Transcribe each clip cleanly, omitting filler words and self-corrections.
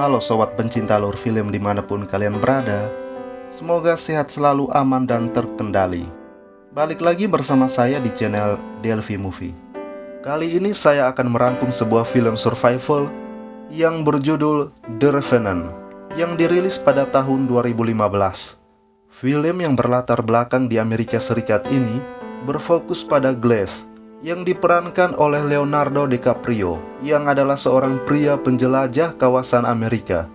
Halo sobat pencinta lur film dimanapun kalian berada. Semoga sehat selalu, aman dan terkendali. Balik lagi bersama saya di channel Delvi Movie. Kali ini saya akan merangkum sebuah film survival yang berjudul The Revenant yang dirilis pada tahun 2015. Film yang berlatar belakang di Amerika Serikat ini berfokus pada Glass yang diperankan oleh Leonardo DiCaprio, yang adalah seorang pria penjelajah kawasan Amerika.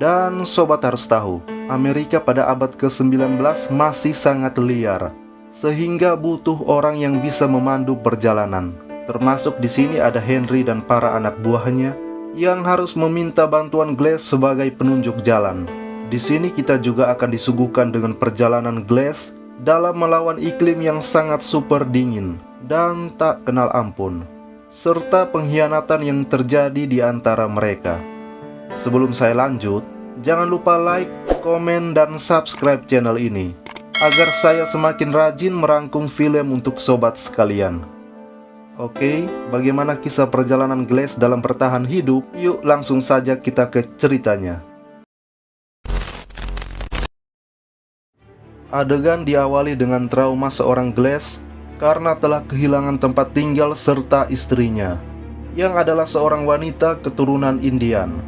Dan sobat harus tahu, Amerika pada abad ke-19 masih sangat liar, sehingga butuh orang yang bisa memandu perjalanan. Termasuk di sini ada Henry dan para anak buahnya yang harus meminta bantuan Glass sebagai penunjuk jalan. Di sini kita juga akan disuguhkan dengan perjalanan Glass dalam melawan iklim yang sangat super dingin dan tak kenal ampun, serta pengkhianatan yang terjadi di antara mereka. Sebelum saya lanjut, jangan lupa like, komen, dan subscribe channel ini agar saya semakin rajin merangkum film untuk sobat sekalian. Oke, bagaimana kisah perjalanan Glass dalam bertahan hidup? Yuk langsung saja kita ke ceritanya. Adegan diawali dengan trauma seorang Glass karena telah kehilangan tempat tinggal serta istrinya, yang adalah seorang wanita keturunan Indian.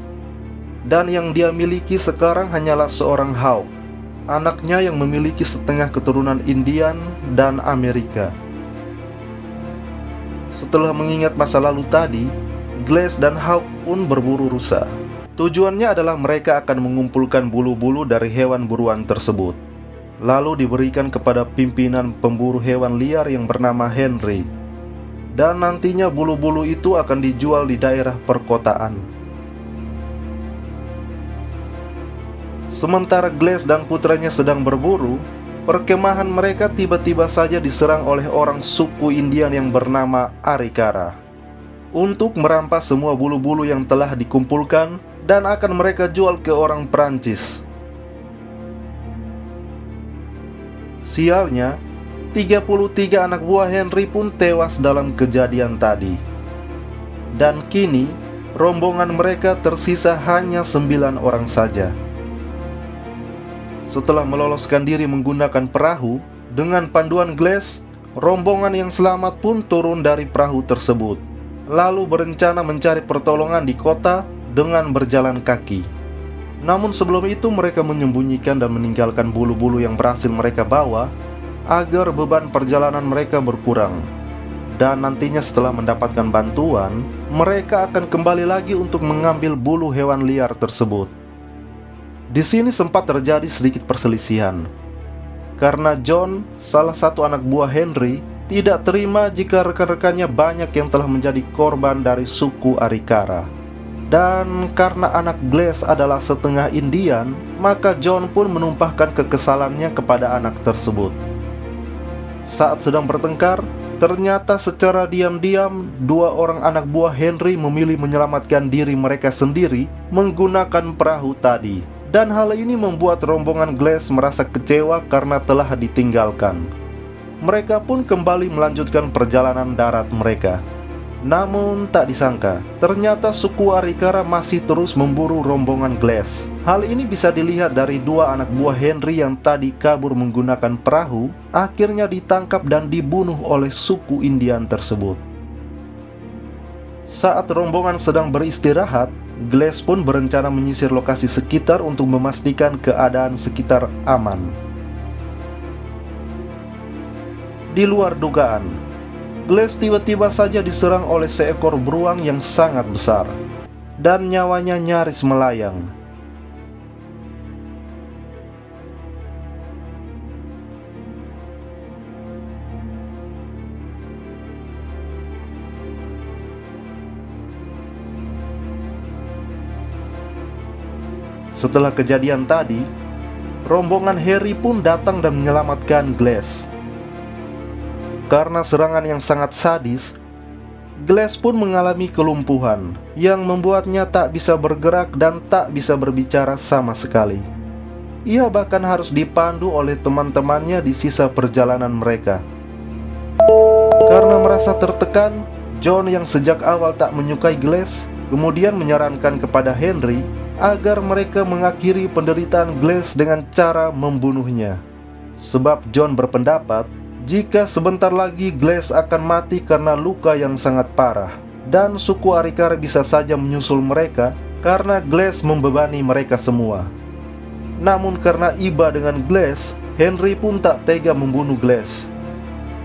Dan yang dia miliki sekarang hanyalah seorang Hawk, anaknya yang memiliki setengah keturunan Indian dan Amerika. Setelah mengingat masa lalu tadi, Glass dan Hawk pun berburu rusa. Tujuannya adalah mereka akan mengumpulkan bulu-bulu dari hewan buruan tersebut, lalu diberikan kepada pimpinan pemburu hewan liar yang bernama Henry. Dan nantinya bulu-bulu itu akan dijual di daerah perkotaan. Sementara Glass dan putranya sedang berburu, perkemahan mereka tiba-tiba saja diserang oleh orang suku Indian yang bernama Arikara untuk merampas semua bulu-bulu yang telah dikumpulkan dan akan mereka jual ke orang Prancis. Sialnya, 33 anak buah Henry pun tewas dalam kejadian tadi. Dan kini, rombongan mereka tersisa hanya 9 orang saja. Setelah meloloskan diri menggunakan perahu, dengan panduan Glass, rombongan yang selamat pun turun dari perahu tersebut, lalu berencana mencari pertolongan di kota dengan berjalan kaki. Namun sebelum itu mereka menyembunyikan dan meninggalkan bulu-bulu yang berhasil mereka bawa agar beban perjalanan mereka berkurang. Dan nantinya setelah mendapatkan bantuan, mereka akan kembali lagi untuk mengambil bulu hewan liar tersebut. Di sini sempat terjadi sedikit perselisihan, karena John, salah satu anak buah Henry, tidak terima jika rekan-rekannya banyak yang telah menjadi korban dari suku Arikara. Dan karena anak Glass adalah setengah Indian, maka John pun menumpahkan kekesalannya kepada anak tersebut. Saat sedang bertengkar, ternyata secara diam-diam dua orang anak buah Henry memilih menyelamatkan diri mereka sendiri menggunakan perahu tadi. Dan hal ini membuat rombongan Glass merasa kecewa karena telah ditinggalkan. Mereka pun kembali melanjutkan perjalanan darat mereka. Namun tak disangka, ternyata suku Arikara masih terus memburu rombongan Glass. Hal ini bisa dilihat dari dua anak buah Henry yang tadi kabur menggunakan perahu, akhirnya ditangkap dan dibunuh oleh suku Indian tersebut. Saat rombongan sedang beristirahat, Glass pun berencana menyisir lokasi sekitar untuk memastikan keadaan sekitar aman. Di luar dugaan, Glass tiba-tiba saja diserang oleh seekor beruang yang sangat besar, dan nyawanya nyaris melayang. Setelah kejadian tadi, rombongan Harry pun datang dan menyelamatkan Glass. Karena serangan yang sangat sadis, Glass pun mengalami kelumpuhan yang membuatnya tak bisa bergerak dan tak bisa berbicara sama sekali. Ia bahkan harus dipandu oleh teman-temannya di sisa perjalanan mereka. Karena merasa tertekan, John yang sejak awal tak menyukai Glass kemudian menyarankan kepada Henry agar mereka mengakhiri penderitaan Glass dengan cara membunuhnya. Sebab John berpendapat jika sebentar lagi Glass akan mati karena luka yang sangat parah, dan suku Arikara bisa saja menyusul mereka karena Glass membebani mereka semua. Namun karena iba dengan Glass, Henry pun tak tega membunuh Glass.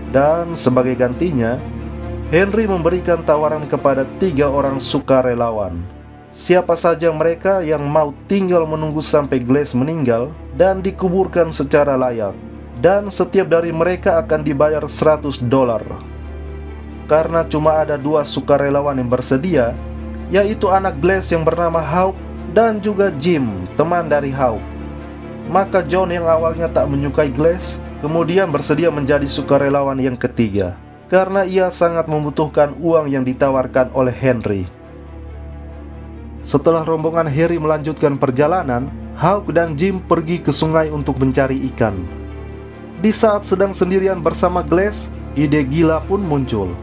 Dan sebagai gantinya, Henry memberikan tawaran kepada 3 orang sukarelawan. Siapa saja mereka yang mau tinggal menunggu sampai Glass meninggal dan dikuburkan secara layak. Dan setiap dari mereka akan dibayar $100. Karena cuma ada 2 sukarelawan yang bersedia, yaitu anak Glass yang bernama Hawk dan juga Jim, teman dari Hawk. Maka John yang awalnya tak menyukai Glass kemudian bersedia menjadi sukarelawan yang ketiga, karena ia sangat membutuhkan uang yang ditawarkan oleh Henry. Setelah rombongan Harry melanjutkan perjalanan, Hawk dan Jim pergi ke sungai untuk mencari ikan. Di saat sedang sendirian bersama Glass, ide gila pun muncul.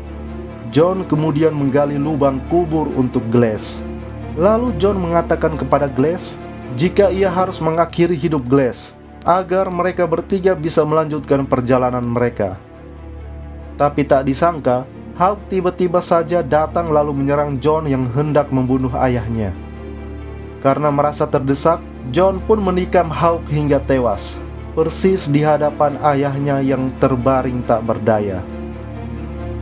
John kemudian menggali lubang kubur untuk Glass. Lalu John mengatakan kepada Glass jika ia harus mengakhiri hidup Glass agar mereka bertiga bisa melanjutkan perjalanan mereka. Tapi tak disangka, Hawk tiba-tiba saja datang lalu menyerang John yang hendak membunuh ayahnya. Karena merasa terdesak, John pun menikam Hawk hingga tewas, persis di hadapan ayahnya yang terbaring tak berdaya.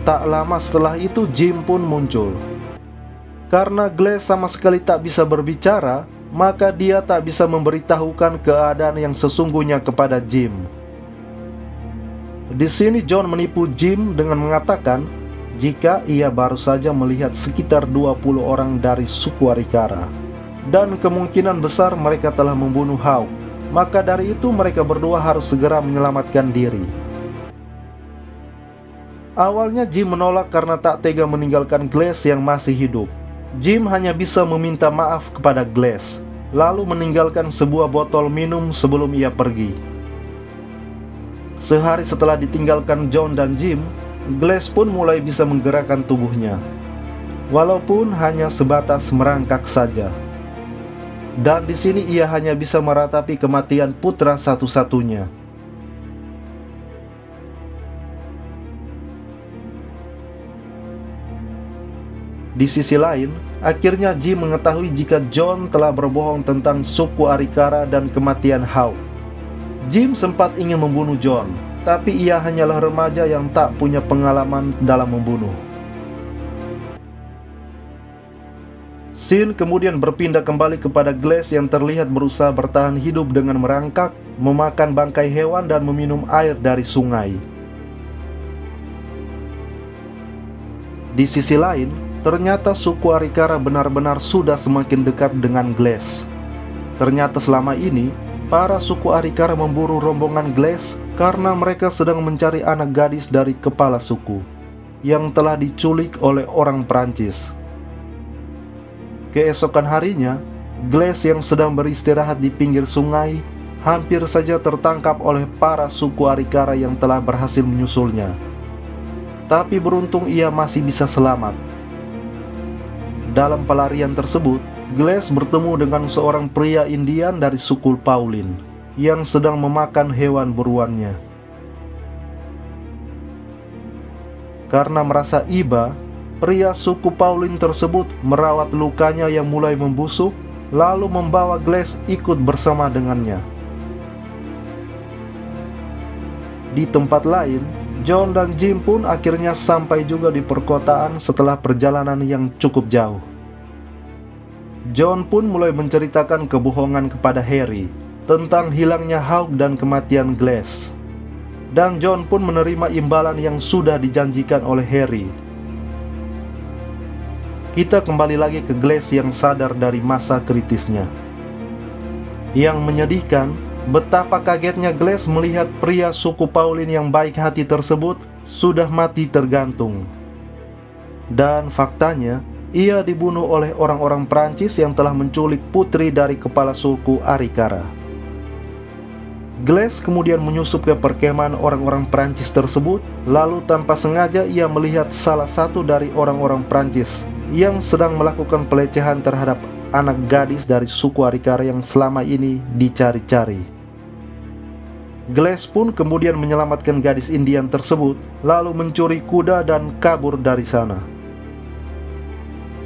Tak lama setelah itu Jim pun muncul. Karena Glass sama sekali tak bisa berbicara, maka dia tak bisa memberitahukan keadaan yang sesungguhnya kepada Jim. Di sini John menipu Jim dengan mengatakan jika ia baru saja melihat sekitar 20 orang dari suku Arikara, dan kemungkinan besar mereka telah membunuh Hawk. Maka dari itu mereka berdua harus segera menyelamatkan diri. Awalnya Jim menolak karena tak tega meninggalkan Glass yang masih hidup. Jim hanya bisa meminta maaf kepada Glass, lalu meninggalkan sebuah botol minum sebelum ia pergi. Sehari setelah ditinggalkan John dan Jim, Glass pun mulai bisa menggerakkan tubuhnya, walaupun hanya sebatas merangkak saja. Dan di sini ia hanya bisa meratapi kematian putra satu-satunya. Di sisi lain, akhirnya Jim mengetahui jika John telah berbohong tentang suku Arikara dan kematian Hawk. Jim sempat ingin membunuh John, tapi ia hanyalah remaja yang tak punya pengalaman dalam membunuh. Scene kemudian berpindah kembali kepada Glass yang terlihat berusaha bertahan hidup dengan merangkak, memakan bangkai hewan dan meminum air dari sungai. Di sisi lain, ternyata suku Arikara benar-benar sudah semakin dekat dengan Glass. Ternyata selama ini, para suku Arikara memburu rombongan Glass karena mereka sedang mencari anak gadis dari kepala suku yang telah diculik oleh orang Prancis. Keesokan harinya, Glass yang sedang beristirahat di pinggir sungai hampir saja tertangkap oleh para suku Arikara yang telah berhasil menyusulnya. Tapi beruntung ia masih bisa selamat. Dalam pelarian tersebut, Glass bertemu dengan seorang pria Indian dari suku Pauline yang sedang memakan hewan buruannya. Karena merasa iba, pria suku Pauline tersebut merawat lukanya yang mulai membusuk, lalu membawa Glass ikut bersama dengannya. Di tempat lain, John dan Jim pun akhirnya sampai juga di perkotaan setelah perjalanan yang cukup jauh. John pun mulai menceritakan kebohongan kepada Harry tentang hilangnya Hawk dan kematian Glass. Dan John pun menerima imbalan yang sudah dijanjikan oleh Harry. Kita kembali lagi ke Glass yang sadar dari masa kritisnya. Yang menyedihkan, betapa kagetnya Glass melihat pria suku Pauline yang baik hati tersebut sudah mati tergantung. Dan faktanya, ia dibunuh oleh orang-orang Prancis yang telah menculik putri dari kepala suku Arikara. Glass kemudian menyusup ke perkemahan orang-orang Prancis tersebut, lalu tanpa sengaja ia melihat salah satu dari orang-orang Prancis yang sedang melakukan pelecehan terhadap anak gadis dari suku Arikara yang selama ini dicari-cari. Glass pun kemudian menyelamatkan gadis Indian tersebut, lalu mencuri kuda dan kabur dari sana.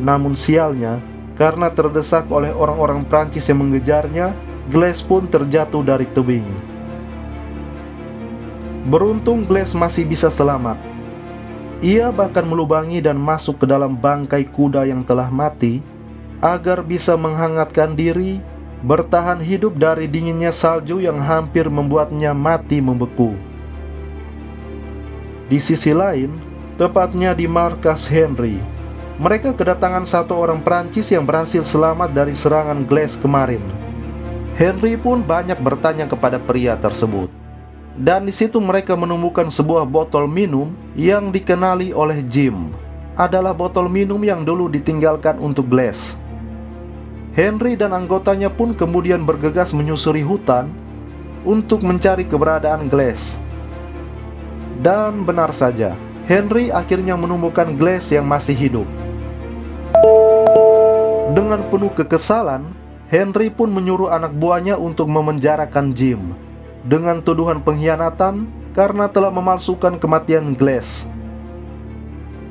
Namun sialnya, karena terdesak oleh orang-orang Prancis yang mengejarnya, Glass pun terjatuh dari tebing. Beruntung Glass masih bisa selamat. Ia bahkan melubangi dan masuk ke dalam bangkai kuda yang telah mati agar bisa menghangatkan diri, bertahan hidup dari dinginnya salju yang hampir membuatnya mati membeku. Di sisi lain, tepatnya di markas Henry, mereka kedatangan satu orang Prancis yang berhasil selamat dari serangan Glass kemarin. Henry pun banyak bertanya kepada pria tersebut. Dan di situ mereka menemukan sebuah botol minum yang dikenali oleh Jim. Adalah botol minum yang dulu ditinggalkan untuk Glass. Henry dan anggotanya pun kemudian bergegas menyusuri hutan untuk mencari keberadaan Glass. Dan benar saja, Henry akhirnya menemukan Glass yang masih hidup. Dengan penuh kekesalan, Henry pun menyuruh anak buahnya untuk memenjarakan Jim dengan tuduhan pengkhianatan karena telah memalsukan kematian Glass.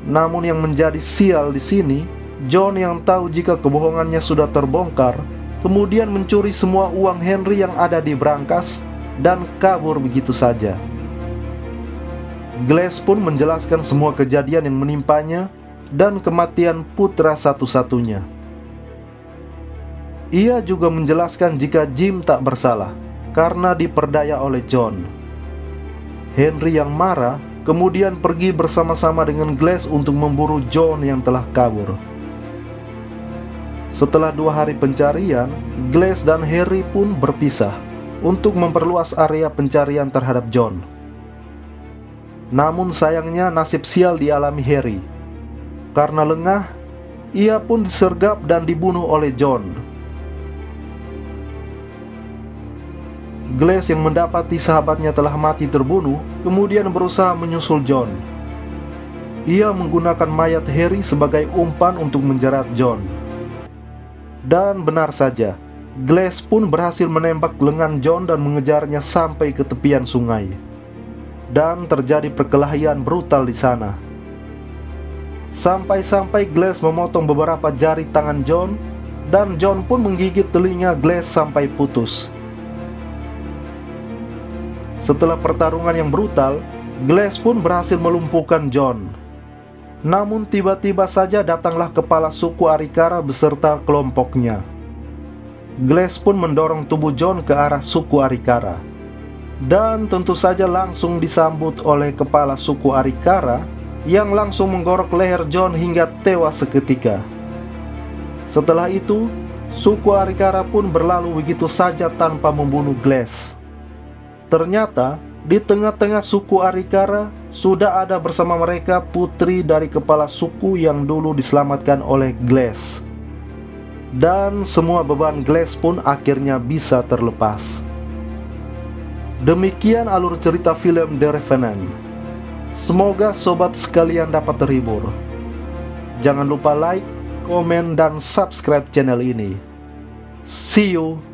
Namun yang menjadi sial di sini, John yang tahu jika kebohongannya sudah terbongkar, kemudian mencuri semua uang Henry yang ada di brankas dan kabur begitu saja. Glass pun menjelaskan semua kejadian yang menimpanya dan kematian putra satu-satunya. Ia juga menjelaskan jika Jim tak bersalah karena diperdaya oleh John. Henry yang marah kemudian pergi bersama-sama dengan Glass untuk memburu John yang telah kabur. Setelah 2 hari pencarian, Glass dan Henry pun berpisah untuk memperluas area pencarian terhadap John. Namun sayangnya nasib sial dialami Henry. Karena lengah, ia pun disergap dan dibunuh oleh John. Glass yang mendapati sahabatnya telah mati terbunuh, kemudian berusaha menyusul John. Ia menggunakan mayat Harry sebagai umpan untuk menjerat John. Dan benar saja, Glass pun berhasil menembak lengan John dan mengejarnya sampai ke tepian sungai. Dan terjadi perkelahian brutal di sana. Sampai-sampai Glass memotong beberapa jari tangan John, dan John pun menggigit telinga Glass sampai putus. Setelah pertarungan yang brutal, Glass pun berhasil melumpuhkan John. Namun tiba-tiba saja datanglah kepala suku Arikara beserta kelompoknya. Glass pun mendorong tubuh John ke arah suku Arikara. Dan tentu saja langsung disambut oleh kepala suku Arikara yang langsung menggorok leher John hingga tewas seketika. Setelah itu, suku Arikara pun berlalu begitu saja tanpa membunuh Glass. Ternyata, di tengah-tengah suku Arikara sudah ada bersama mereka putri dari kepala suku yang dulu diselamatkan oleh Glass. Dan semua beban Glass pun akhirnya bisa terlepas. Demikian alur cerita film The Revenant. Semoga sobat sekalian dapat terhibur. Jangan lupa like, komen, dan subscribe channel ini. See you